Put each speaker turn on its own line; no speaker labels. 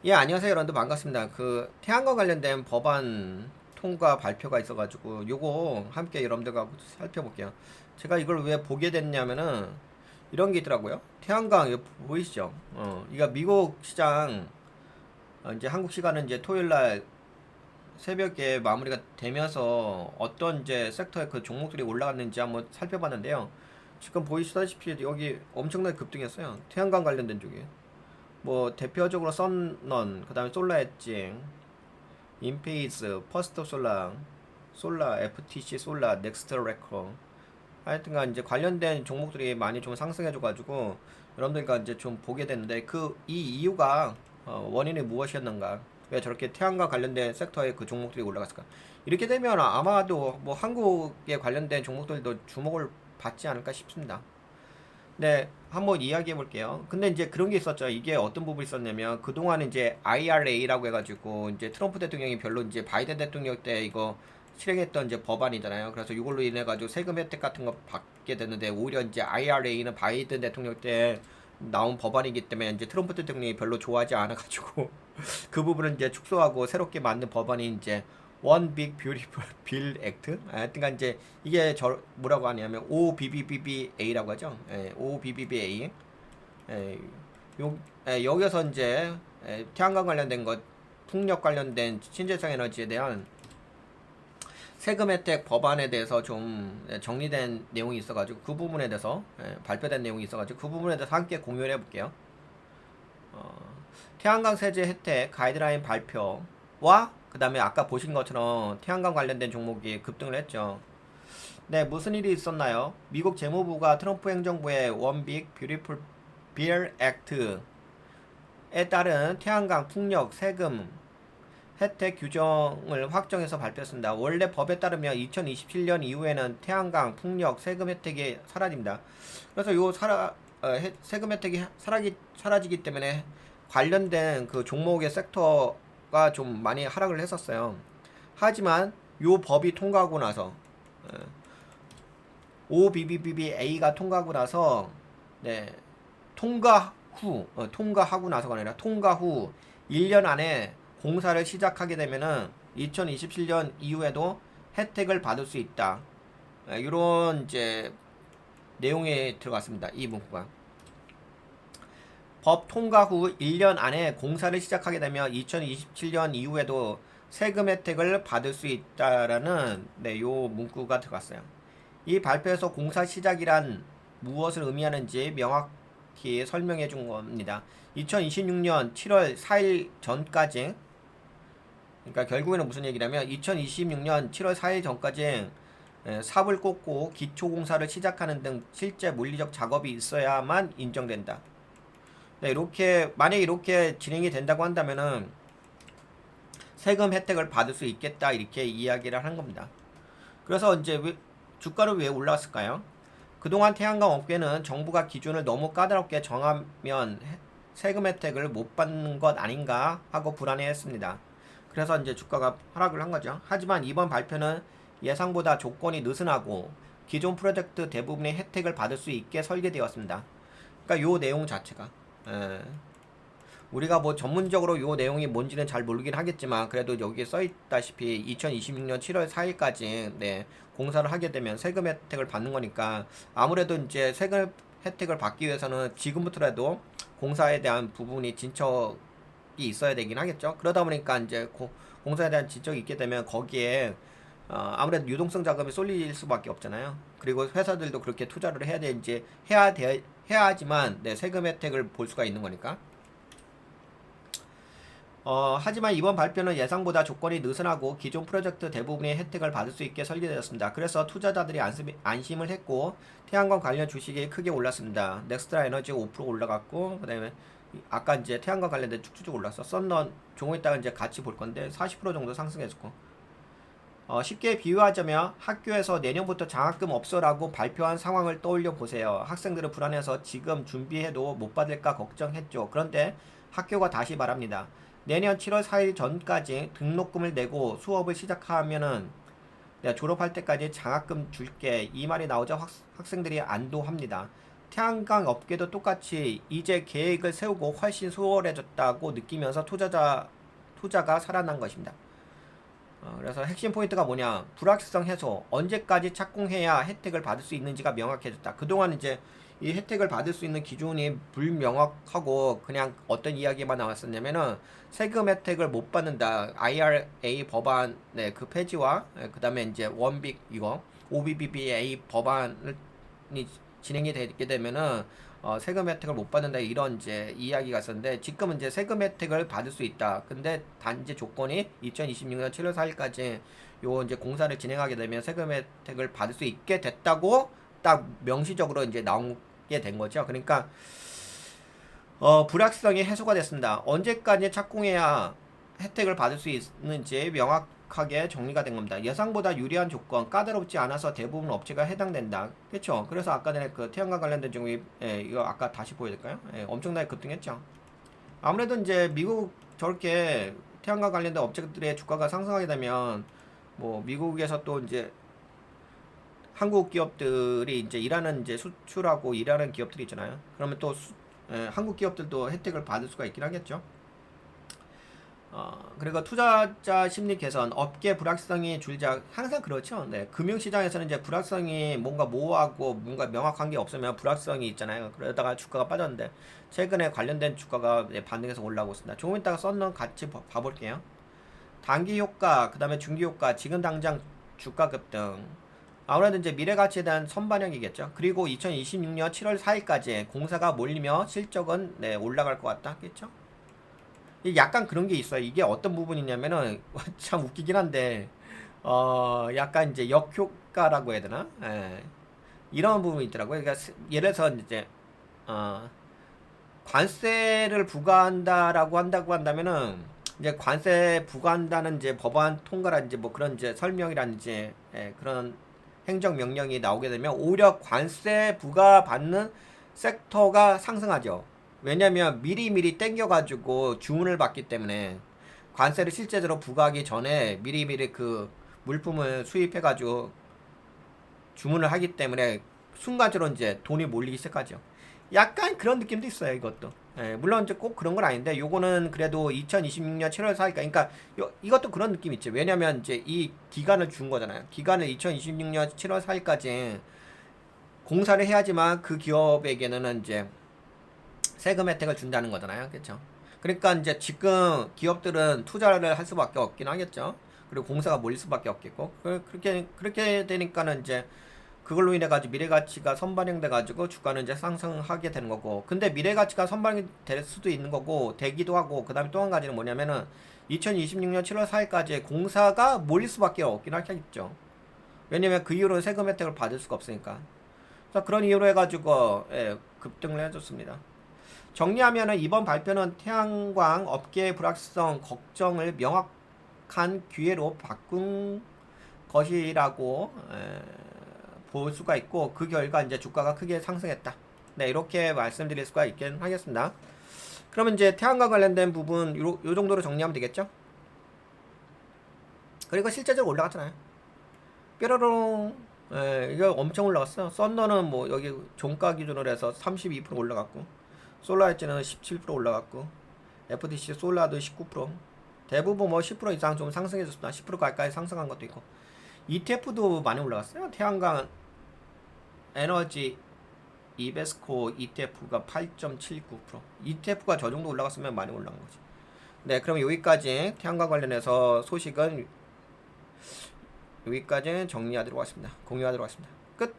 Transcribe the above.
예, 안녕하세요. 여러분들 반갑습니다. 태양과 관련된 법안 통과 발표가 있어가지고 요거 함께 여러분들과 살펴볼게요. 제가 이걸 왜 보게 됐냐면은 이런 게 있더라고요. 태양광 이거 보이시죠? 이거 미국 시장 이제 한국 시간은 이제 토요일 날 새벽에 마무리가 되면서 어떤 이제 섹터의 그 종목들이 올라갔는지 한번 살펴봤는데요. 지금 보이시다시피 여기 엄청나게 급등했어요. 태양광 관련된 쪽이. 뭐 대표적으로 썬넌, 그다음에 솔라 엣징, 인페이스, 퍼스트 솔라, 솔라, FTC 솔라, 넥스트 레커. 하여튼간 이제 관련된 종목들이 많이 좀 상승해줘가지고 여러분들과 이제 좀 보게 됐는데 이 이유가 원인이 무엇이었는가? 왜 저렇게 태양과 관련된 섹터의 그 종목들이 올라갔을까? 이렇게 되면 아마도 뭐 한국에 관련된 종목들도 주목을 받지 않을까 싶습니다. 네, 한번 이야기해 볼게요. 근데 이제 그런 게 있었죠. 이게 어떤 부분이 있었냐면, 그동안 이제 IRA라고 해가지고, 이제 트럼프 대통령이 별로 이제 바이든 대통령 때 이거 실행했던 이제 법안이잖아요. 그래서 이걸로 인해가지고 세금 혜택 같은 거 받게 됐는데, 오히려 이제 IRA는 바이든 대통령 때 나온 법안이기 때문에 이제 트럼프 대통령이 별로 좋아하지 않아가지고, 그 부분을 이제 축소하고 새롭게 만든 법안이 이제 One Big Beautiful Bill Act. 하여튼간 이제 이게 저 뭐라고 하냐면 OBBBA라고 하죠. OBBBA. 예, 여기서 이제 태양광 관련된 것, 풍력 관련된 신재생 에너지에 대한 세금 혜택 법안에 대해서 좀 정리된 내용이 있어가지고 그 부분에 대해서 발표된 내용이 있어가지고 그 부분에 대해서 함께 공유를 해볼게요. 태양광 세제 혜택 가이드라인 발표와 그 다음에 아까 보신 것처럼 태양광 관련된 종목이 급등을 했죠. 네, 무슨 일이 있었나요? 미국 재무부가 트럼프 행정부의 One Big Beautiful Bill Act에 따른 태양광 풍력 세금 혜택 규정을 확정해서 발표했습니다. 원래 법에 따르면 2027년 이후에는 태양광 풍력 세금 혜택이 사라집니다. 그래서 세금 혜택이 사라지기 때문에 관련된 그 종목의 섹터가 좀 많이 하락을 했었어요. 하지만 요 법이 통과하고 나서 OBBBA가 통과하고 나서 네, 통과하고 나서가 아니라 통과 후 1년 안에 공사를 시작하게 되면은 2027년 이후에도 혜택을 받을 수 있다. 이런 이제 내용에 들어갔습니다. 이 문구가. 법 통과 후 1년 안에 공사를 시작하게 되면 2027년 이후에도 세금 혜택을 받을 수 있다라는 요 문구가 들어갔어요. 이 발표에서 공사 시작이란 무엇을 의미하는지 명확히 설명해 준 겁니다. 2026년 7월 4일 전까지, 그러니까 결국에는 무슨 얘기냐면 2026년 7월 4일 전까지 삽을 꽂고 기초 공사를 시작하는 등 실제 물리적 작업이 있어야만 인정된다. 네, 만약에 이렇게 진행이 된다고 한다면은 세금 혜택을 받을 수 있겠다, 이렇게 이야기를 한 겁니다. 그래서 이제 주가를 왜 올랐을까요? 그동안 태양광 업계는 정부가 기준을 너무 까다롭게 정하면 세금 혜택을 못 받는 것 아닌가 하고 불안해했습니다. 그래서 이제 주가가 하락을 한 거죠. 하지만 이번 발표는 예상보다 조건이 느슨하고 기존 프로젝트 대부분의 혜택을 받을 수 있게 설계되었습니다. 그러니까 요 내용 자체가 우리가 뭐 전문적으로 요 내용이 뭔지는 잘 모르긴 하겠지만, 그래도 여기에 써있다시피 2026년 7월 4일까지 공사를 하게 되면 세금 혜택을 받는 거니까, 아무래도 이제 세금 혜택을 받기 위해서는 지금부터라도 공사에 대한 부분이 진척이 있어야 되긴 하겠죠. 그러다 보니까 이제 공사에 대한 진척이 있게 되면 거기에 아무래도 유동성 자금이 쏠릴 수밖에 없잖아요. 그리고 회사들도 그렇게 투자를 해야 되는지 해야지만 세금 혜택을 볼 수가 있는 거니까. 하지만 이번 발표는 예상보다 조건이 느슨하고 기존 프로젝트 대부분의 혜택을 받을 수 있게 설계되었습니다. 그래서 투자자들이 안심을 했고 태양광 관련 주식이 크게 올랐습니다. 넥스트라 에너지 5% 올라갔고, 그다음에 아까 이제 태양광 관련된 쭉쭉 올랐어. 썬런 조금 있다가 이제 같이 볼 건데 40% 정도 상승했고. 쉽게 비유하자면 학교에서 내년부터 장학금 없어라고 발표한 상황을 떠올려 보세요. 학생들은 불안해서 지금 준비해도 못 받을까 걱정했죠. 그런데 학교가 다시 말합니다. 내년 7월 4일 전까지 등록금을 내고 수업을 시작하면은 내가 졸업할 때까지 장학금 줄게, 이 말이 나오자 학생들이 안도합니다. 태양광 업계도 똑같이 이제 계획을 세우고 훨씬 수월해졌다고 느끼면서 투자가 살아난 것입니다. 그래서 핵심 포인트가 뭐냐? 불확실성 해소. 언제까지 착공해야 혜택을 받을 수 있는지가 명확해졌다. 그동안 이제 이 혜택을 받을 수 있는 기준이 불명확하고 그냥 어떤 이야기만 나왔었냐면은 세금 혜택을 못 받는다. IRA 법안 그 폐지와 그다음에 이제 원빅 이거 OBBBA 법안이 진행이 되게 되면은 세금 혜택을 못 받는다 이런 이제 이야기가 있었는데 지금은 이제 세금 혜택을 받을 수 있다. 근데 단지 조건이 2026년 7월 4일까지 요 이제 공사를 진행하게 되면 세금 혜택을 받을 수 있게 됐다고 딱 명시적으로 이제 나오게 된 거죠. 그러니까 불확실성이 해소가 됐습니다. 언제까지 착공해야 혜택을 받을 수 있는지 명확하게 정리가 된 겁니다. 예상보다 유리한 조건, 까다롭지 않아서 대부분 업체가 해당된다. 그렇죠? 그래서 아까 전에 그 태양광 관련된 종이 이거 아까 다시 보여드릴까요? 엄청나게 급등했죠. 아무래도 이제 미국 저렇게 태양광 관련된 업체들의 주가가 상승하게 되면 뭐 미국에서 또 이제 한국 기업들이 이제 일하는 이제 수출하고 일하는 기업들이 있잖아요. 그러면 또 한국 기업들도 혜택을 받을 수가 있긴 하겠죠. 그리고 투자자 심리 개선, 업계 불확실성이 줄자 항상 그렇죠. 네, 금융시장에서는 이제 불확실성이 뭔가 모호하고 뭔가 명확한 게 없으면 불확실성이 있잖아요. 그러다가 주가가 빠졌는데 최근에 관련된 주가가 반등해서 올라오고 있습니다. 조금 이따가 썬런 같이 봐볼게요. 단기 효과, 그 다음에 중기 효과, 지금 당장 주가 급등. 아무래도 이제 미래 가치에 대한 선반영이겠죠. 그리고 2026년 7월 4일까지 공사가 몰리며 실적은 올라갈 것 같다. 겠죠? 약간 그런 게 있어요. 이게 어떤 부분이냐면은 참 웃기긴 한데 약간 이제 역효과라고 해야 되나? 이런 부분이 있더라고요. 그러니까 예를 들어서 이제 관세를 부과한다라고 한다고 한다면은 이제 관세 부과한다는 이제 법안 통과라든지 뭐 그런 이제 설명이라든지 그런 행정 명령이 나오게 되면 오히려 관세 부과받는 섹터가 상승하죠. 왜냐면 미리미리 땡겨가지고 주문을 받기 때문에 관세를 실제적으로 부과하기 전에 미리미리 그 물품을 수입해가지고 주문을 하기 때문에 순간적으로 이제 돈이 몰리기 시작하죠. 약간 그런 느낌도 있어요, 이것도. 물론 이제 꼭 그런 건 아닌데, 요거는 그래도 2026년 7월 4일까. 그러니까 이것도 그런 느낌이 있죠. 왜냐면 이제 이 기간을 준 거잖아요. 기간을 2026년 7월 4일까지 공사를 해야지만 그 기업에게는 이제 세금 혜택을 준다는 거잖아요. 그렇죠? 그러니까 이제 지금 기업들은 투자를 할 수밖에 없긴 하겠죠. 그리고 공사가 몰릴 수밖에 없겠고. 그렇게 되니까는 이제 그걸로 인해 가지고 미래 가치가 선반영돼 가지고 주가는 이제 상승하게 되는 거고. 근데 미래 가치가 선반영이 될 수도 있는 거고 되기도 하고. 그다음에 또 한 가지는 뭐냐면은 2026년 7월 4일까지 공사가 몰릴 수밖에 없긴 하겠죠. 왜냐면 그 이후로 세금 혜택을 받을 수가 없으니까. 그래서 그런 이유로 해가지고 급등을 해줬습니다. 정리하면은 이번 발표는 태양광 업계의 불확실성 걱정을 명확한 기회로 바꾼 것이라고 볼 수가 있고 그 결과 이제 주가가 크게 상승했다. 네, 이렇게 말씀드릴 수가 있긴 하겠습니다. 그러면 이제 태양광 관련된 부분 요 정도로 정리하면 되겠죠? 그리고 실제적으로 올라갔잖아요. 뾰로롱. 이거 엄청 올라갔어. 썬더는 뭐 여기 종가 기준으로 해서 32% 올라갔고 솔라 엣지는 17% 올라갔고 FTC 솔라도 19%. 대부분 뭐 10% 이상 좀 상승해줬습니다. 10% 가까이 상승한 것도 있고 ETF도 많이 올라갔어요. 태양광 에너지 이베스코 ETF가 8.79%. ETF가 저 정도 올라갔으면 많이 올라간 거지. 네, 그럼 여기까지 태양광 관련해서 소식은 여기까지 정리하도록 하겠습니다. 공유하도록 하겠습니다. 끝.